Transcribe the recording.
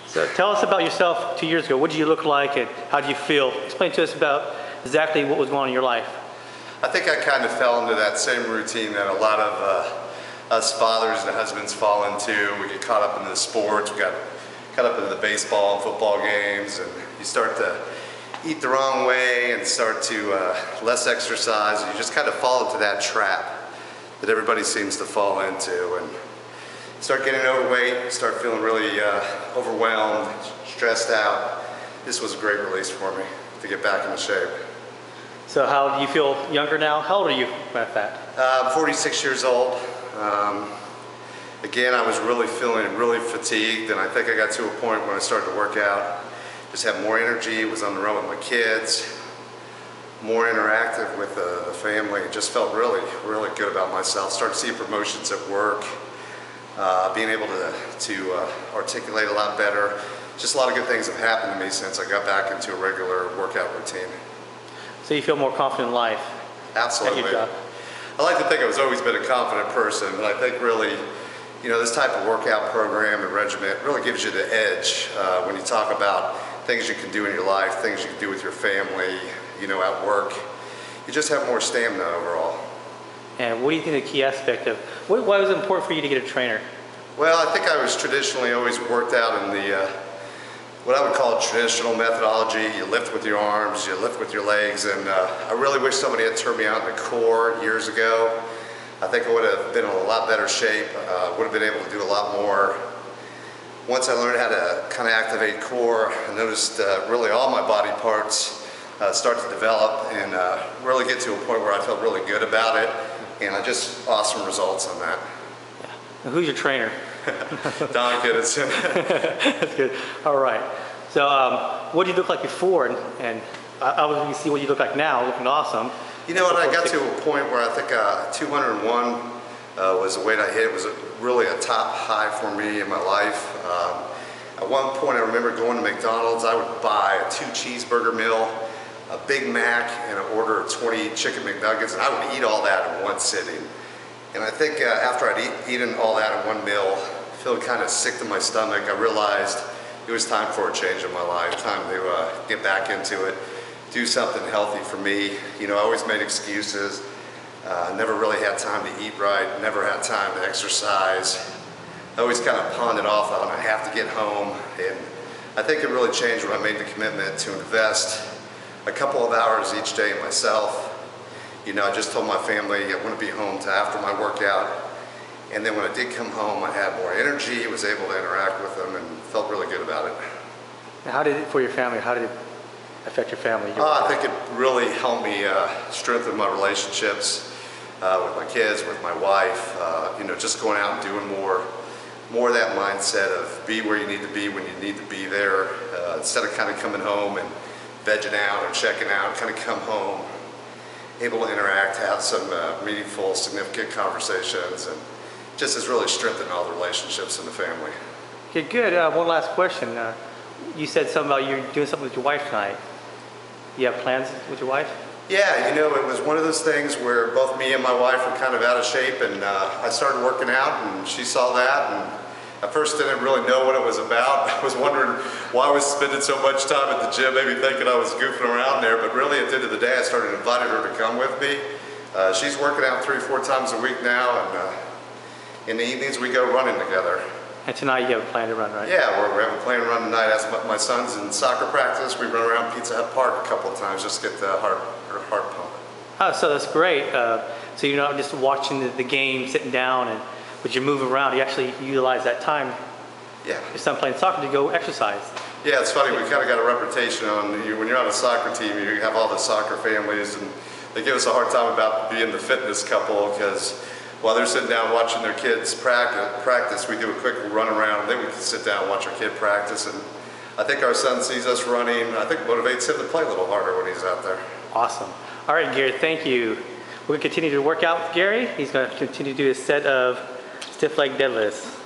So tell us about yourself 2 years ago. What did you look like and how did you feel? Explain to us about exactly what was going on in your life. I think I kind of fell into that same routine that a lot of us fathers and husbands fall into. We get caught up into the sports, we got caught up into the baseball and football games, and you start to eat the wrong way and start to less exercise. You just kind of fall into that trap that everybody seems to fall into, and start getting overweight, start feeling really overwhelmed, stressed out. This was a great release for me to get back into shape. So how do you feel younger now? How old are you, matter of fact? I'm 46 years old. Again, I was really feeling really fatigued, and I think I got to a point when I started to work out, just had more energy, was on the road with my kids, more interactive with the family. Just felt really, really good about myself. Started seeing promotions at work, being able to articulate a lot better. Just a lot of good things have happened to me since I got back into a regular workout routine. So you feel more confident in life? Absolutely. At your job. I like to think I've always been a confident person, but I think really, you know, this type of workout program and regimen really gives you the edge when you talk about things you can do in your life, things you can do with your family, you know, at work. You just have more stamina overall. And what do you think the key aspect of, why was it important for you to get a trainer? Well, I think I was traditionally always worked out in the what I would call traditional methodology. You lift with your arms, you lift with your legs, and I really wish somebody had turned me out in the core years ago. I think I would have been in a lot better shape, would have been able to do a lot more. Once I learned how to kind of activate core, I noticed really all my body parts start to develop and really get to a point where I felt really good about it, and I just awesome results on that. Yeah. And who's your trainer? Don Kinnison. That's good. All right. So what did you look like before? And I was see what you look like now, looking awesome. You know what, I got to a point where I think 201 was the weight I hit. It was really a top high for me in my life. At one point I remember going to McDonald's. I would buy a 2 cheeseburger meal, a Big Mac, and an order of 20 chicken McNuggets, and I would eat all that in one sitting. And I think after I'd eaten all that in one meal, feeling kind of sick to my stomach, I realized it was time for a change in my life, time to get back into it, do something healthy for me. You know, I always made excuses, never really had time to eat right, never had time to exercise. I always kind of pawned it off on I have to get home, and I think it really changed when I made the commitment to invest a couple of hours each day in myself. You know, I just told my family I wouldn't be home till after my workout. And then when I did come home, I had more energy, was able to interact with them, and felt really good about it. And how did it, for your family, how did it affect your family? I think it really helped me strengthen my relationships with my kids, with my wife. You know, just going out and doing more of that mindset of be where you need to be when you need to be there. Instead of kind of coming home and vegging out or checking out, kind of come home, able to interact, have some meaningful, significant conversations, and just has really strengthened all the relationships in the family. Okay, good. One last question. You said something about you doing something with your wife tonight. You have plans with your wife? Yeah, you know, it was one of those things where both me and my wife were kind of out of shape, and I started working out, and she saw that, and at first didn't really know what it was about. I was wondering why I was spending so much time at the gym, maybe thinking I was goofing around there, but really at the end of the day I started inviting her to come with me. She's working out 3 or 4 times a week now, and in the evenings we go running together. And tonight you have a plan to run, right? Yeah, we have a plan to run tonight. As my son's in soccer practice, we run around Pizza Hut Park a couple of times just to get the heart pumping. Oh, so that's great. So you're not just watching the game, sitting down, but you move around. You actually utilize that time. Yeah. Your son playing soccer to go exercise. Yeah, it's funny. We kind of got a reputation on when you're on a soccer team, you have all the soccer families, and they give us a hard time about being the fitness couple because while they're sitting down watching their kids practice, we do a quick run around, and then we can sit down and watch our kid practice. And I think our son sees us running. I think motivates him to play a little harder when he's out there. Awesome. All right, Gary, thank you. We're going to continue to work out with Gary. He's going to continue to do a set of stiff leg deadlifts.